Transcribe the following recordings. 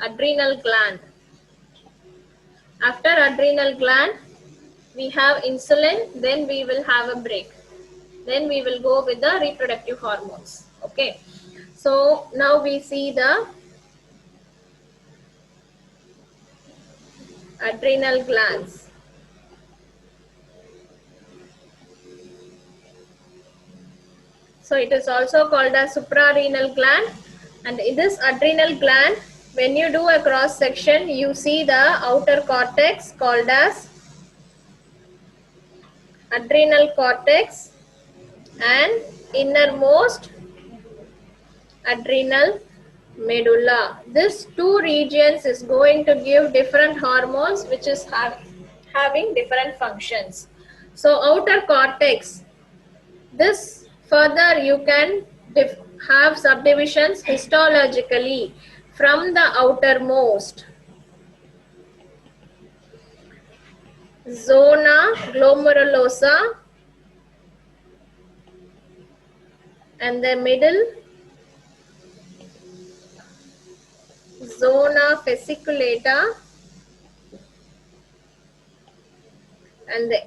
adrenal gland. After adrenal gland, we have insulin, then we will have a break. Then we will go with the reproductive hormones. Okay. So now we see the adrenal glands. So it is also called as suprarenal gland, and in this adrenal gland, when you do a cross section, you see the outer cortex called as adrenal cortex and innermost adrenal medulla. This two regions is going to give different hormones which is having different functions. So outer cortex, this further you can have subdivisions histologically from the outermost. Zona glomerulosa and the middle zona fasciculata and the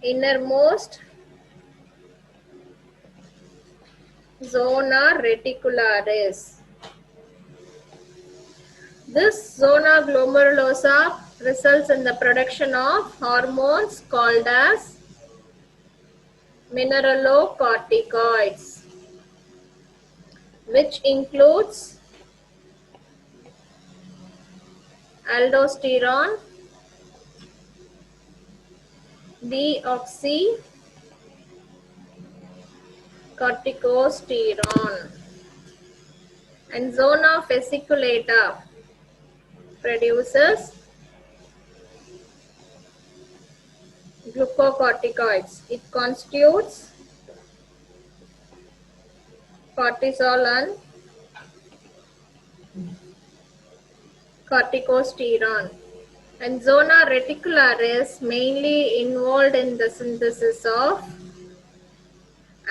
innermost zona reticularis. This zona glomerulosa results in the production of hormones called as mineralocorticoids, which includes aldosterone, deoxycorticosterone, and zona fasciculata produces glucocorticoids. It constitutes cortisol and corticosterone. And zona reticularis mainly involved in the synthesis of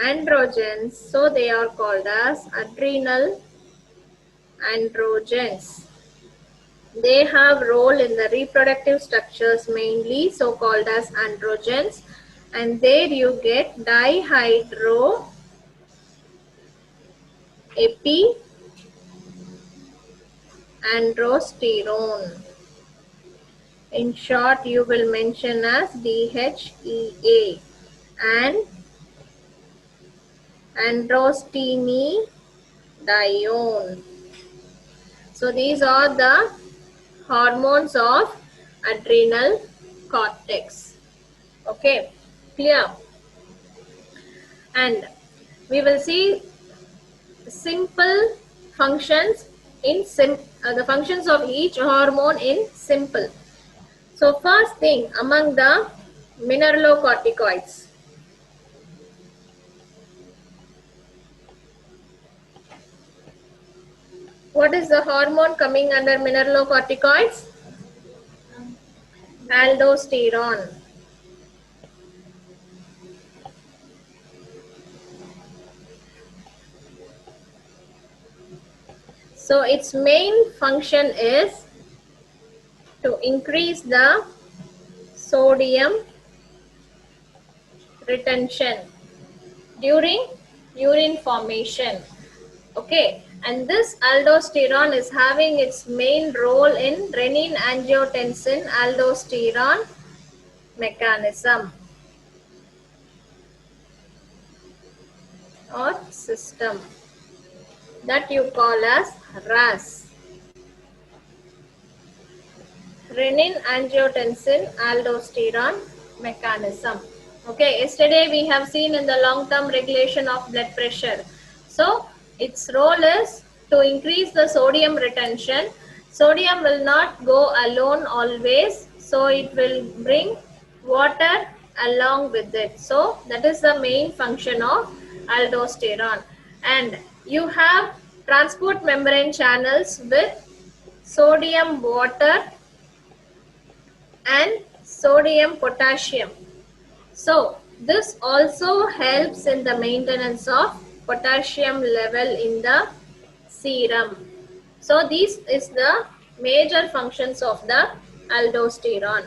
androgens, so they are called as adrenal androgens. They have role in the reproductive structures mainly, so called as androgens, and there you get dihydroepiandrosterone. In short, you will mention as DHEA, and androstenedione. So these are the hormones of adrenal cortex. Okay, clear? And we will see simple functions in the functions of each hormone in simple. So first thing, among the mineralocorticoids, what is the hormone coming under mineralocorticoids? Aldosterone. So its main function is to increase the sodium retention during urine formation. Okay, and this aldosterone is having its main role in renin-angiotensin aldosterone mechanism or system that you call as RAS. Renin-angiotensin aldosterone mechanism. Okay, yesterday we have seen in the long-term regulation of blood pressure. So its role is to increase the sodium retention. Sodium will not go alone always, so it will bring water along with it. So that is the main function of aldosterone. And you have transport membrane channels with sodium water and sodium potassium. So this also helps in the maintenance of potassium level in the serum. So this is the major functions of the aldosterone.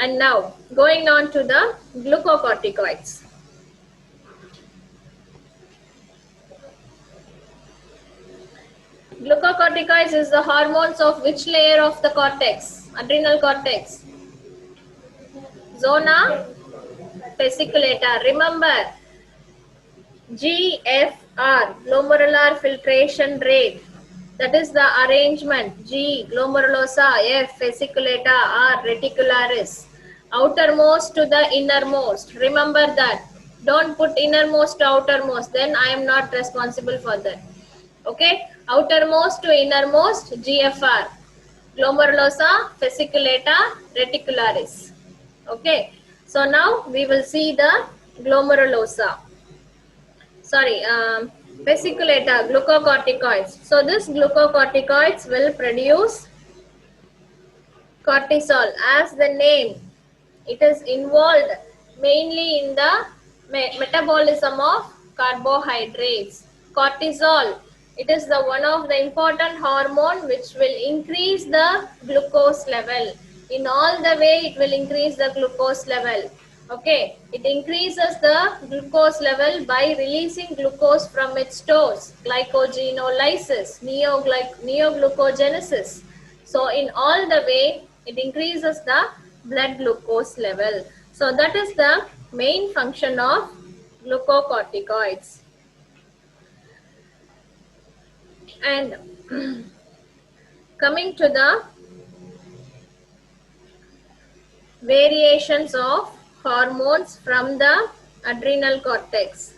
And now going on to the glucocorticoids. Glucocorticoids is the hormones of which layer of the cortex? Adrenal cortex. Zona fasciculata. Remember, GFR, glomerular filtration rate. That is the arrangement. G, glomerulosa. F, fasciculata. R, reticularis. Outermost to the innermost. Remember that. Don't put innermost to outermost. Then I am not responsible for that. Okay. Outermost to innermost, GFR. Glomerulosa, fasciculata, reticularis. Okay. So now we will see the glomerulosa. Sorry, fasciculata, glucocorticoids. So this glucocorticoids will produce cortisol. As the name, it is involved mainly in the metabolism of carbohydrates. Cortisol, it is the one of the important hormone which will increase the glucose level. In all the way, it will increase the glucose level. Okay, it increases the glucose level by releasing glucose from its stores, glycogenolysis, neoglucogenesis. So in all the way, it increases the blood glucose level. So that is the main function of glucocorticoids. And coming to the variations of hormones from the adrenal cortex.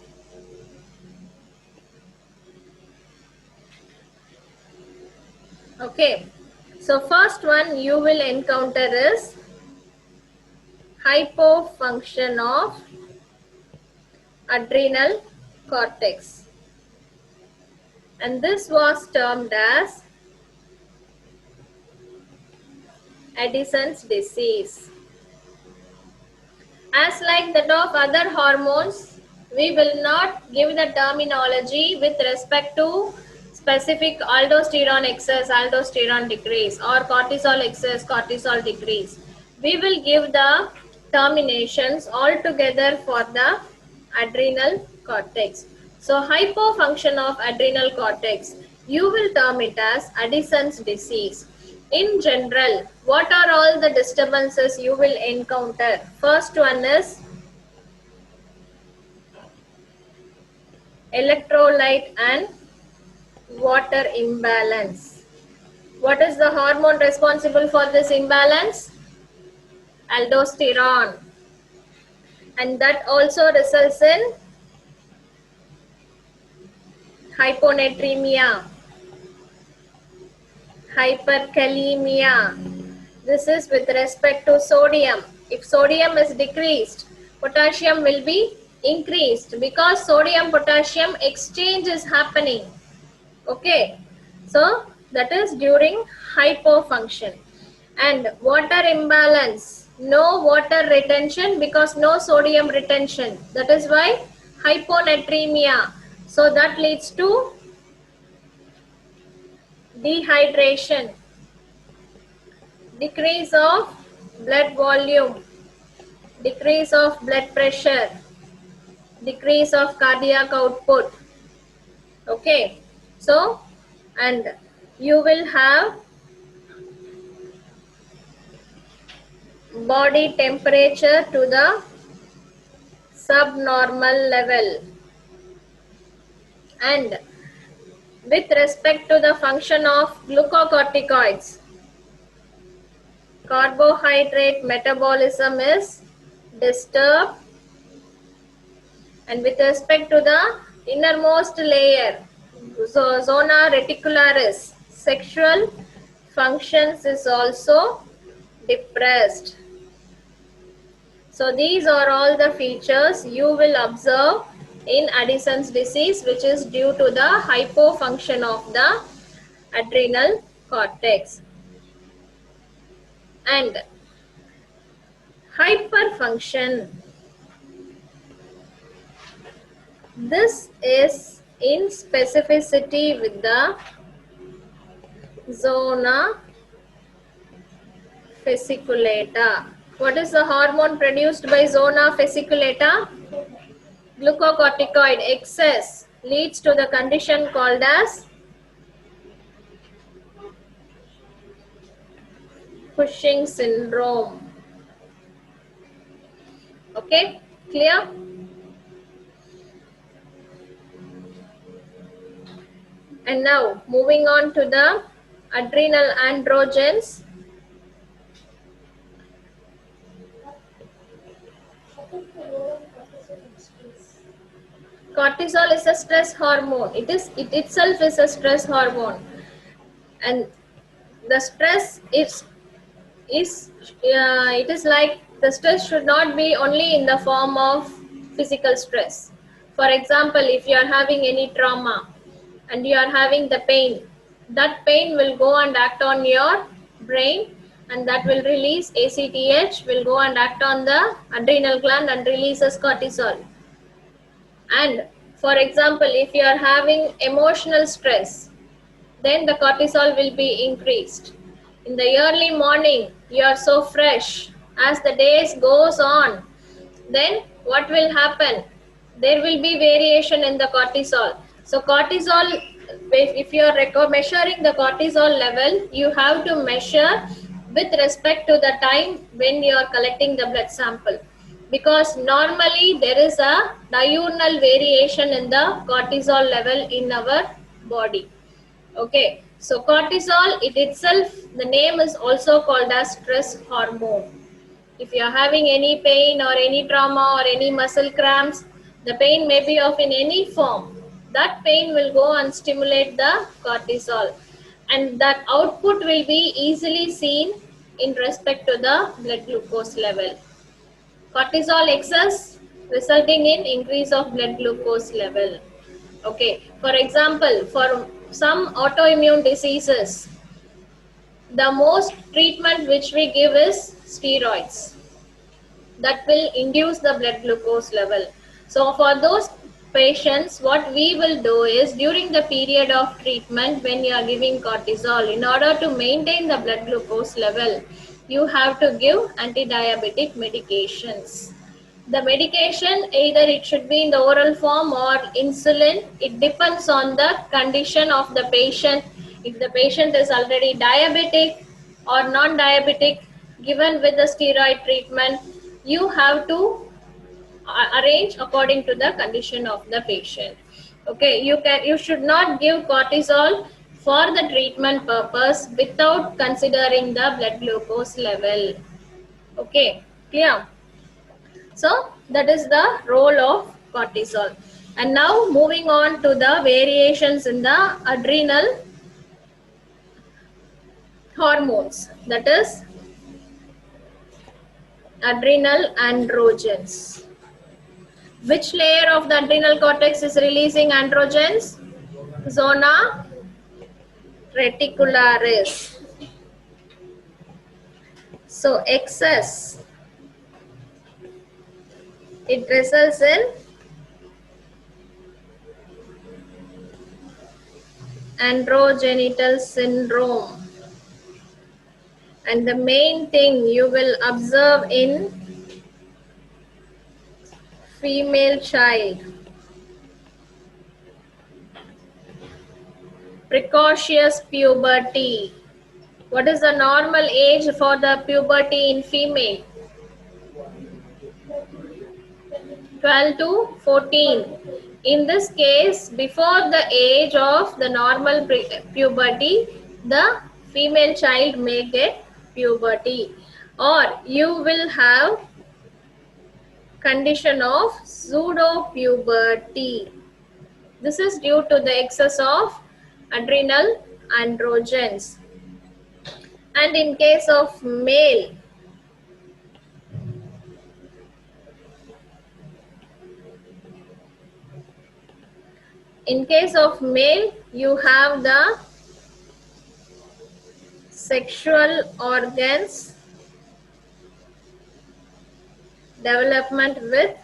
Okay, so first one you will encounter is hypofunction of adrenal cortex, and this was termed as Addison's disease. As like that of other hormones, we will not give the terminology with respect to specific aldosterone excess, aldosterone decrease, or cortisol excess, cortisol decrease. We will give the terminations altogether for the adrenal cortex. So hypofunction of adrenal cortex, you will term it as Addison's disease. In general, what are all the disturbances you will encounter? First one is electrolyte and water imbalance. What is the hormone responsible for this imbalance? Aldosterone. And that also results in hyponatremia, hyperkalemia. This is with respect to sodium. If sodium is decreased, potassium will be increased because sodium potassium exchange is happening. Okay, so that is during hypofunction. And water imbalance, no water retention because no sodium retention. That is why hyponatremia. So that leads to dehydration, decrease of blood volume, decrease of blood pressure, decrease of cardiac output. Okay, so and you will have body temperature to the subnormal level. And with respect to the function of glucocorticoids, carbohydrate metabolism is disturbed, and with respect to the innermost layer, zona reticularis, sexual functions is also depressed. So these are all the features you will observe in Addison's disease, which is due to the hypofunction of the adrenal cortex. And hyperfunction, this is in specificity with the Zona fasciculata. What is the hormone produced by zona fasciculata? Glucocorticoid excess leads to the condition called as Cushing syndrome. Okay, clear? And now moving on to the adrenal androgens. Cortisol is a stress hormone. It itself is a stress hormone, and the stress it is like the stress should not be only in the form of physical stress. For example, if you are having any trauma and you are having the pain, that pain will go and act on your brain, and that will release ACTH, will go and act on the adrenal gland and releases cortisol. And for example, if you are having emotional stress, then the cortisol will be increased. In the early morning, you are so fresh. As the days goes on, then what will happen? There will be variation in the cortisol. So cortisol, if you are measuring the cortisol level, you have to measure with respect to the time when you are collecting the blood sample, because normally there is a diurnal variation in the cortisol level in our body. Okay, so cortisol, it itself, the name is also called as stress hormone. If you are having any pain or any trauma or any muscle cramps, the pain may be of in any form. That pain will go and stimulate the cortisol, and that output will be easily seen in respect to the blood glucose level. Cortisol excess resulting in increase of blood glucose level. Okay, for example, for some autoimmune diseases, the most treatment which we give is steroids. That will induce the blood glucose level. So for those patients, what we will do is, during the period of treatment when you are giving cortisol, in order to maintain the blood glucose level, you have to give anti-diabetic medications. The medication, either it should be in the oral form or insulin. It depends on the condition of the patient. If the patient is already diabetic or non-diabetic, given with the steroid treatment, you have to arrange according to the condition of the patient. Okay, you should not give cortisol for the treatment purpose without considering the blood glucose level. Okay, clear? So that is the role of cortisol. And now moving on to the variations in the adrenal hormones, that is adrenal androgens. Which layer of the adrenal cortex is releasing androgens? Zona reticularis. So excess, it results in androgenital syndrome. And the main thing you will observe in female child, precocious puberty. What is the normal age for the puberty in female? 12 to 14. In this case, before the age of the normal puberty, the female child may get puberty, or you will have condition of pseudo puberty. This is due to the excess of adrenal androgens. And in case of male, you have the sexual organs development with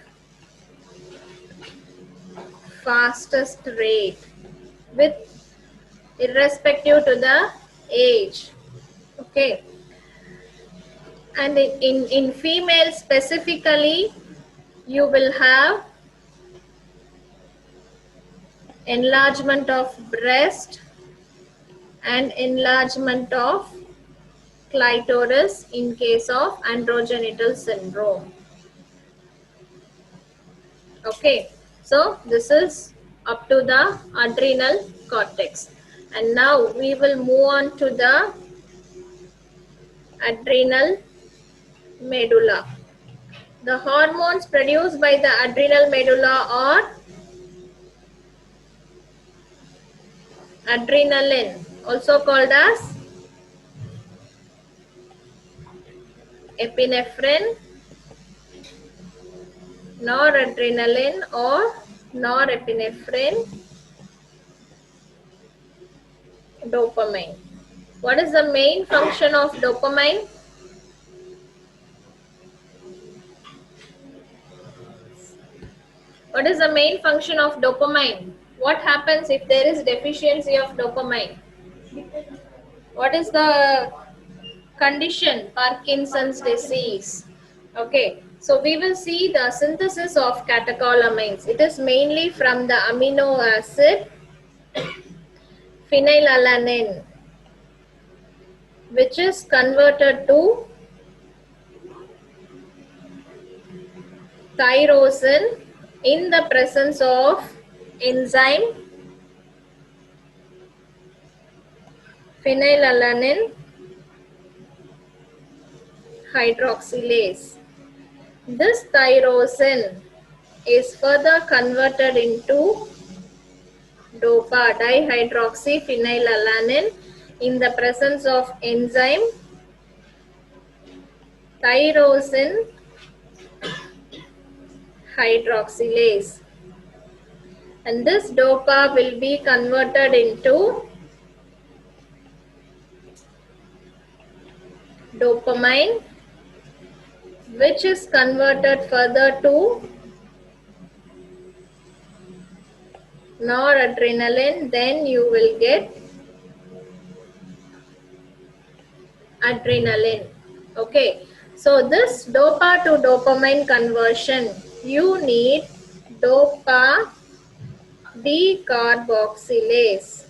fastest rate, with irrespective to the age. Okay. And in female specifically, you will have enlargement of breast and enlargement of clitoris in case of androgenital syndrome. Okay, so this is up to the adrenal cortex. And now we will move on to the adrenal medulla. The hormones produced by the adrenal medulla are adrenaline, also called as epinephrine, noradrenaline or norepinephrine, dopamine. What is the main function of dopamine? What is the main function of dopamine? What happens if there is deficiency of dopamine? What is the condition? Parkinson's disease. Okay, so we will see the synthesis of catecholamines. It is mainly from the amino acid phenylalanine, which is converted to tyrosine in the presence of enzyme phenylalanine hydroxylase. This tyrosine is further converted into DOPA, dihydroxyphenylalanine, in the presence of enzyme tyrosine hydroxylase. And this DOPA will be converted into dopamine, which is converted further to noradrenaline. Then you will get adrenaline. Okay, so this DOPA to dopamine conversion, you need DOPA decarboxylase.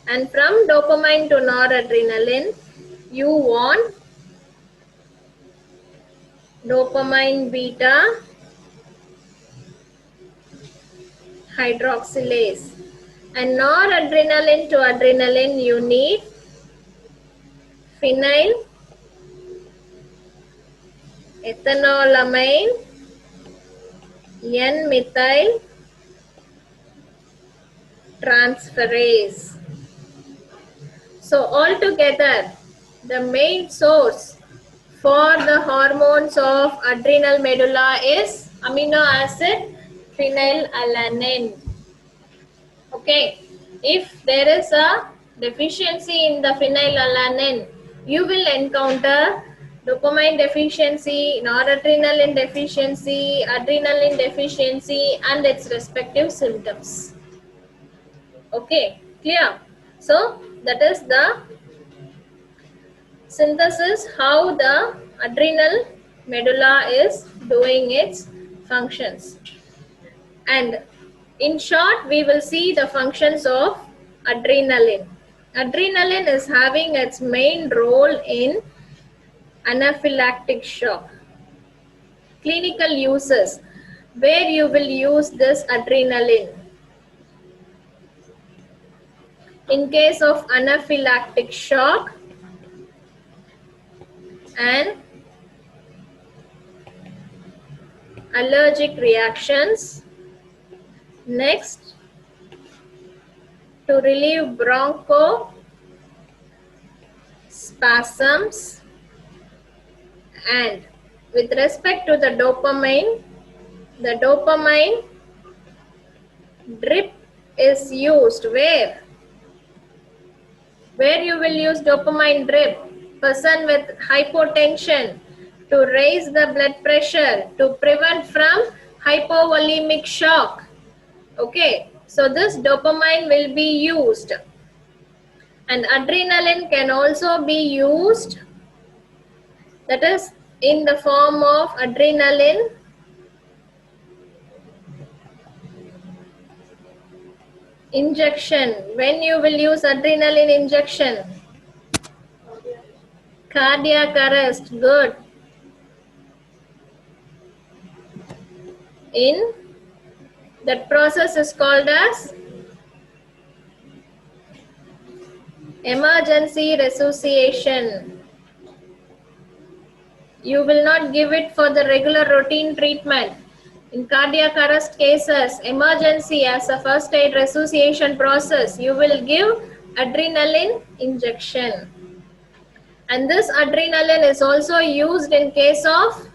And from dopamine to noradrenaline, you want dopamine beta hydroxylase. And noradrenaline to adrenaline, you need phenyl ethanolamine N-methyl transferase. So altogether, the main source for the hormones of adrenal medulla is amino acid phenylalanine. Okay, if there is a deficiency in the phenylalanine, you will encounter dopamine deficiency, noradrenaline deficiency, adrenaline deficiency, and its respective symptoms. Okay, clear? So that is the synthesis, how the adrenal medulla is doing its functions. And in short, we will see the functions of adrenaline. Adrenaline is having its main role in anaphylactic shock. Clinical uses, where you will use this adrenaline. In case of anaphylactic shock and allergic reactions. Next, to relieve bronchospasms. And with respect to the dopamine drip is used. Where you will use dopamine drip? Person with hypotension, to raise the blood pressure, to prevent from hypovolemic shock. Okay, So this dopamine will be used, and adrenaline can also be used, that is in the form of adrenaline injection. When you will use adrenaline injection? Cardiac arrest. Good. In that process is called as emergency resuscitation. You will not give it for the regular routine treatment. In cardiac arrest cases, emergency as a first aid resuscitation process, you will give adrenaline injection. And this adrenaline is also used in case of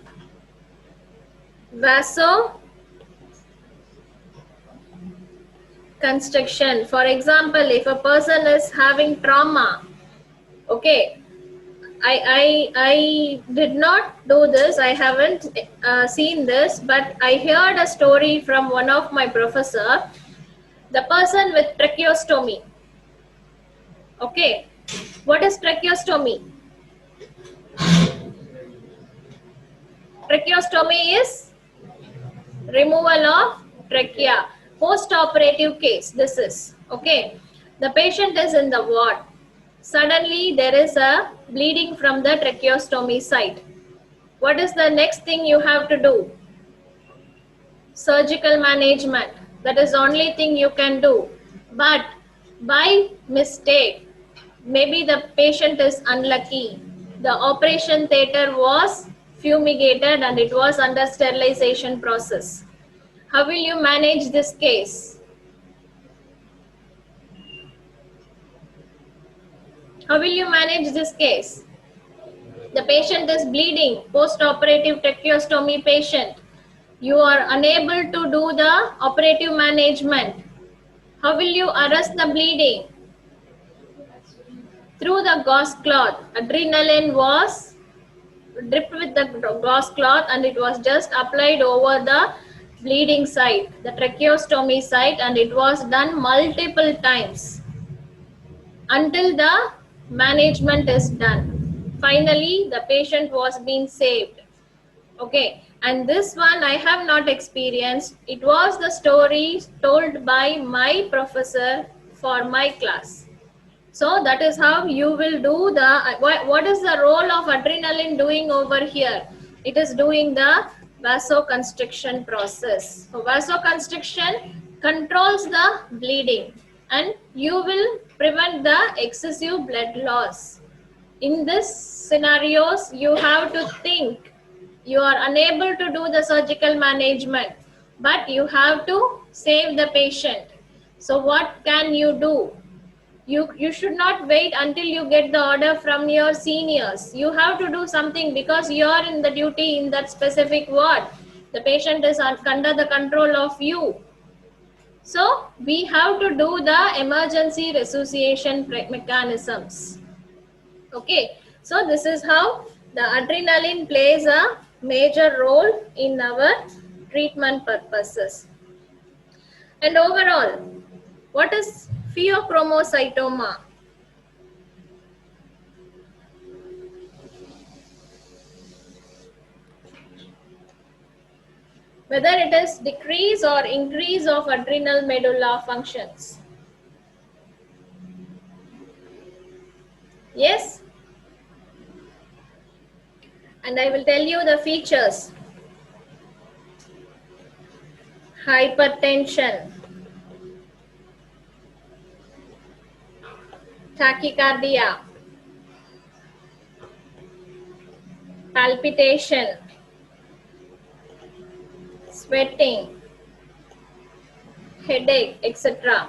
vasoconstriction. For example, if a person is having trauma, okay, I did not do this, I haven't seen this, but I heard a story from one of my professor. The person with tracheostomy. Okay, what is tracheostomy? Tracheostomy is removal of trachea. Post-operative case, this is. Okay, the patient is in the ward. Suddenly there is a bleeding from the tracheostomy site. What is the next thing you have to do? Surgical management. That is the only thing you can do. But by mistake, maybe the patient is unlucky. The operation theater was fumigated and it was under sterilization process. How will you manage this case? How will you manage this case? The patient is bleeding, post-operative tracheostomy patient. You are unable to do the operative management. How will you arrest the bleeding? Through the gauze cloth. Adrenaline was dripped with the gauze cloth and it was just applied over the bleeding site, the tracheostomy site, and it was done multiple times until the management is done. Finally, the patient was being saved. Okay, and this one I have not experienced. It was the story told by my professor for my class. So that is how you will do the, what is the role of adrenaline doing over here? It is doing the vasoconstriction process. So vasoconstriction controls the bleeding and you will prevent the excessive blood loss. In this scenarios, you have to think. You are unable to do the surgical management, but you have to save the patient. So what can you do? You should not wait until you get the order from your seniors. You have to do something because you are in the duty in that specific ward. The patient is under the control of you. So we have to do the emergency resuscitation mechanisms. Okay, so this is how the adrenaline plays a major role in our treatment purposes. And overall, what is pheochromocytoma? Whether it is decrease or increase of adrenal medulla functions. Yes? And I will tell you the features. Hypertension, tachycardia, palpitation, sweating, headache, etc.